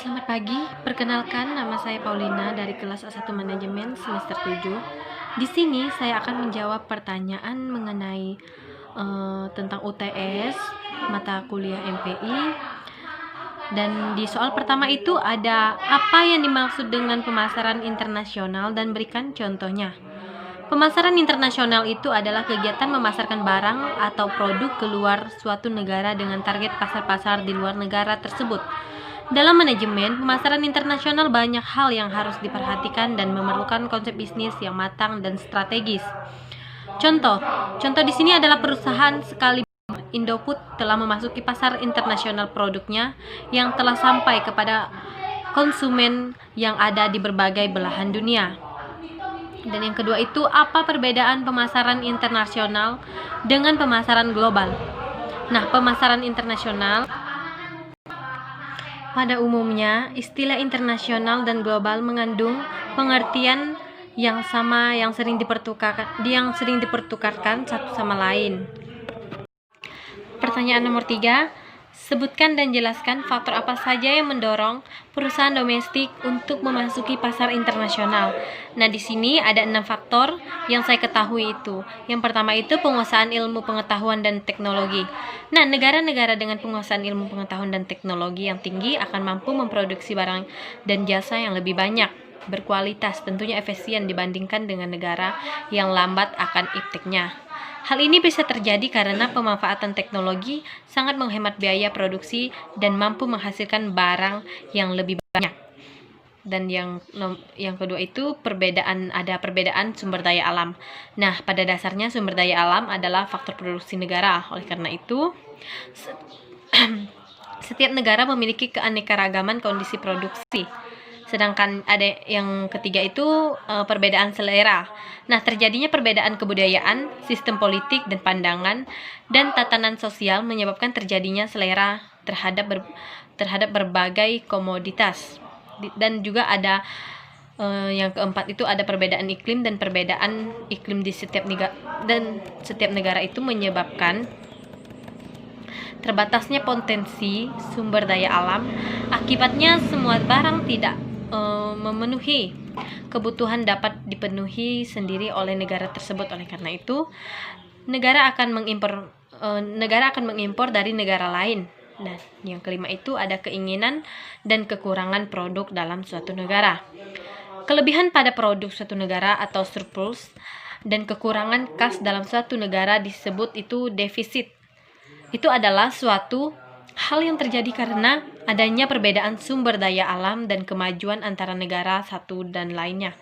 Selamat pagi, perkenalkan nama saya Paulina dari kelas A1 Manajemen semester 7. Di sini saya akan menjawab pertanyaan mengenai tentang UTS, mata kuliah MPI. Dan di soal pertama itu ada apa yang dimaksud dengan pemasaran internasional dan berikan contohnya. Pemasaran internasional itu adalah kegiatan memasarkan barang atau produk keluar suatu negara dengan target pasar-pasar di luar negara tersebut. Dalam manajemen, pemasaran internasional banyak hal yang harus diperhatikan dan memerlukan konsep bisnis yang matang dan strategis. Contoh di sini adalah perusahaan sekali Indofood telah memasuki pasar internasional produknya yang telah sampai kepada konsumen yang ada di berbagai belahan dunia. Dan yang kedua itu, apa perbedaan pemasaran internasional dengan pemasaran global? Nah, pemasaran internasional pada umumnya, istilah internasional dan global mengandung pengertian yang sama yang sering dipertukarkan satu sama lain. Pertanyaan nomor 3, sebutkan dan jelaskan faktor apa saja yang mendorong perusahaan domestik untuk memasuki pasar internasional. Nah, di sini ada 6 faktor yang saya ketahui itu. Yang pertama itu penguasaan ilmu pengetahuan dan teknologi. Nah, negara-negara dengan penguasaan ilmu pengetahuan dan teknologi yang tinggi akan mampu memproduksi barang dan jasa yang lebih banyak, berkualitas, tentunya efisien dibandingkan dengan negara yang lambat akan ipteknya. Hal ini bisa terjadi karena pemanfaatan teknologi sangat menghemat biaya produksi dan mampu menghasilkan barang yang lebih banyak. Dan yang kedua itu ada perbedaan sumber daya alam. Nah, pada dasarnya sumber daya alam adalah faktor produksi negara. Oleh karena itu, setiap negara memiliki keanekaragaman kondisi produksi. Sedangkan ada yang ketiga itu perbedaan selera. Nah, terjadinya perbedaan kebudayaan, sistem politik dan pandangan, dan tatanan sosial menyebabkan terjadinya selera terhadap berbagai komoditas. Dan juga ada yang keempat itu ada perbedaan iklim, dan perbedaan iklim di setiap negara itu menyebabkan terbatasnya potensi sumber daya alam. Akibatnya semua barang tidak memenuhi kebutuhan dapat dipenuhi sendiri oleh negara tersebut. Oleh karena itu, negara akan mengimpor dari negara lain. Dan yang kelima itu ada keinginan dan kekurangan produk dalam suatu negara. Kelebihan pada produk suatu negara atau surplus dan kekurangan kas dalam suatu negara disebut itu defisit. Itu adalah suatu hal yang terjadi karena adanya perbedaan sumber daya alam dan kemajuan antara negara satu dan lainnya.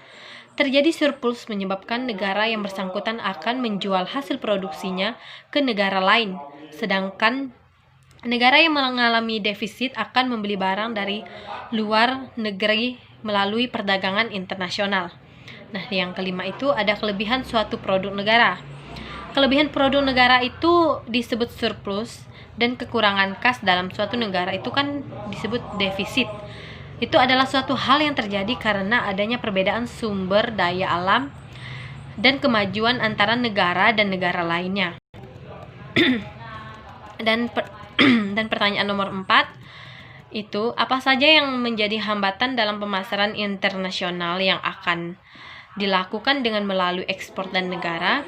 Terjadi surplus menyebabkan negara yang bersangkutan akan menjual hasil produksinya ke negara lain, sedangkan negara yang mengalami defisit akan membeli barang dari luar negeri melalui perdagangan internasional. Nah, yang kelima itu ada kelebihan suatu produk negara. Kelebihan produk negara itu disebut surplus, dan kekurangan kas dalam suatu negara itu kan disebut defisit. Itu adalah suatu hal yang terjadi karena adanya perbedaan sumber daya alam dan kemajuan antara negara dan negara lainnya. Dan pertanyaan nomor 4 itu, apa saja yang menjadi hambatan dalam pemasaran internasional yang akan dilakukan dengan melalui ekspor dan negara?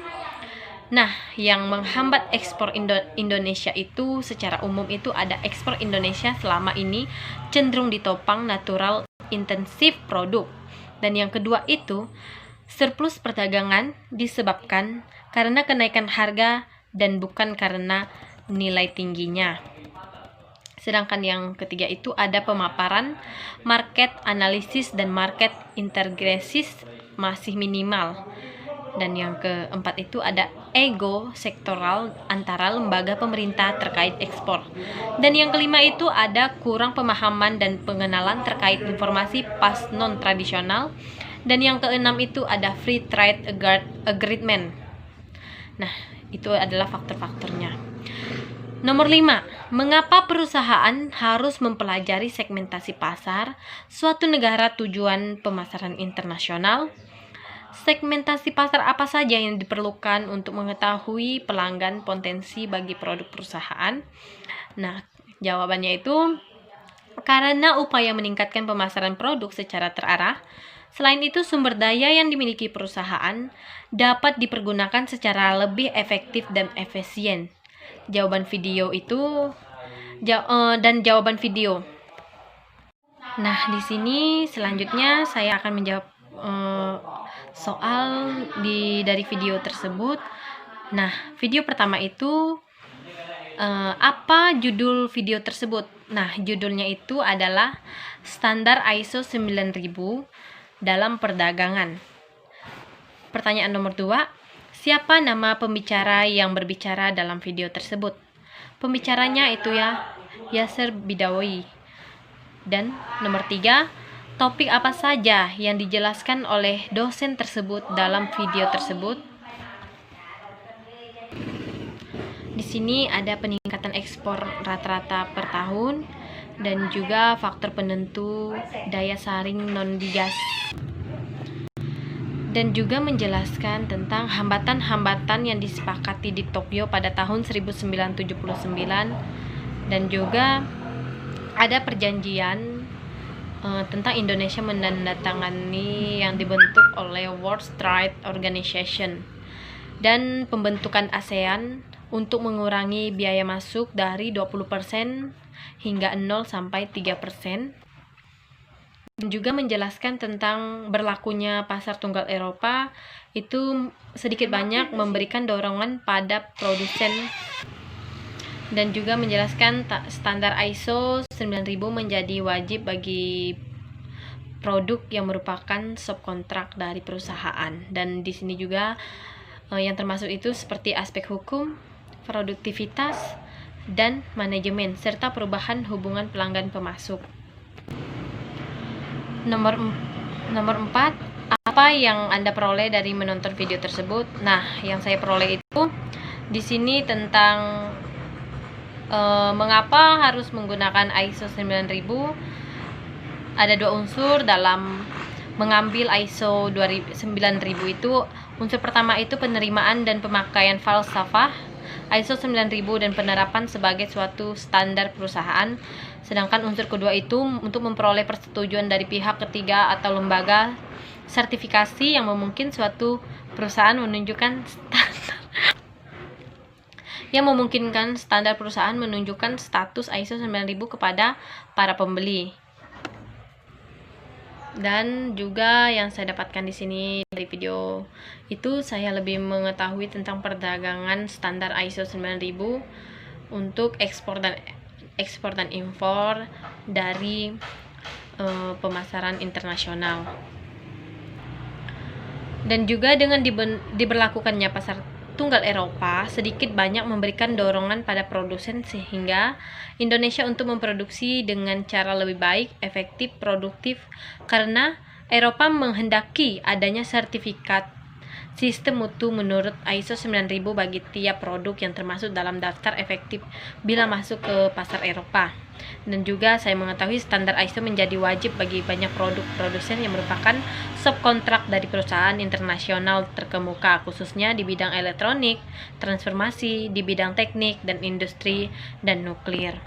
Nah, yang menghambat ekspor Indonesia itu secara umum itu ada ekspor Indonesia selama ini cenderung ditopang natural intensif produk. Dan yang kedua itu surplus perdagangan disebabkan karena kenaikan harga dan bukan karena nilai tingginya. Sedangkan yang ketiga itu ada pemaparan, market analisis dan market integrasis masih minimal. Dan yang keempat itu ada ego sektoral antara lembaga pemerintah terkait ekspor. Dan yang kelima itu ada kurang pemahaman dan pengenalan terkait informasi pas non-tradisional. Dan yang keenam itu ada free trade agreement. Nah, itu adalah faktor-faktornya. Nomor 5, mengapa perusahaan harus mempelajari segmentasi pasar suatu negara tujuan pemasaran internasional? Segmentasi pasar apa saja yang diperlukan untuk mengetahui pelanggan potensi bagi produk perusahaan? Nah, jawabannya itu karena upaya meningkatkan pemasaran produk secara terarah. Selain itu, sumber daya yang dimiliki perusahaan dapat dipergunakan secara lebih efektif dan efisien. Jawaban video. Nah, di sini selanjutnya saya akan menjawab soal dari video tersebut. Nah, video pertama itu apa judul video tersebut? Nah, judulnya itu adalah Standar ISO 9000 dalam perdagangan. Pertanyaan nomor 2, siapa nama pembicara yang berbicara dalam video tersebut? Pembicaranya itu Yasser Bidawi. Dan nomor 3, topik apa saja yang dijelaskan oleh dosen tersebut dalam video tersebut? Di sini ada peningkatan ekspor rata-rata per tahun dan juga faktor penentu daya saring non-digas. Dan juga menjelaskan tentang hambatan-hambatan yang disepakati di Tokyo pada tahun 1979 dan juga ada perjanjian tentang Indonesia menandatangani yang dibentuk oleh World Trade Organization dan pembentukan ASEAN untuk mengurangi biaya masuk dari 20% hingga 0 sampai 3%. Dan juga menjelaskan tentang berlakunya pasar tunggal Eropa itu sedikit banyak memberikan dorongan pada produsen. Dan juga menjelaskan standar ISO 9000 menjadi wajib bagi produk yang merupakan subkontrak dari perusahaan. Dan di sini juga yang termasuk itu seperti aspek hukum, produktivitas, dan manajemen, serta perubahan hubungan pelanggan pemasok. Nomor 4, apa yang Anda peroleh dari menonton video tersebut? Nah, yang saya peroleh itu di sini tentang mengapa harus menggunakan ISO 9000. Ada 2 unsur dalam mengambil ISO 9000 itu. Unsur pertama itu penerimaan dan pemakaian falsafah ISO 9000 dan penerapan sebagai suatu standar perusahaan. Sedangkan unsur kedua itu untuk memperoleh persetujuan dari pihak ketiga atau lembaga sertifikasi yang memungkinkan suatu perusahaan menunjukkan status ISO 9000 kepada para pembeli. Dan juga yang saya dapatkan di sini dari video itu, saya lebih mengetahui tentang perdagangan standar ISO 9000 untuk ekspor dan impor dari pemasaran internasional. Dan juga dengan diberlakukannya pasar tunggal Eropa sedikit banyak memberikan dorongan pada produsen sehingga Indonesia untuk memproduksi dengan cara lebih baik, efektif, produktif, karena Eropa menghendaki adanya sertifikat sistem mutu menurut ISO 9000 bagi tiap produk yang termasuk dalam daftar efektif bila masuk ke pasar Eropa. Dan juga saya mengetahui standar ISO menjadi wajib bagi banyak produk produsen yang merupakan subkontrak dari perusahaan internasional terkemuka, khususnya di bidang elektronik, transformasi, di bidang teknik, dan industri, dan nuklir.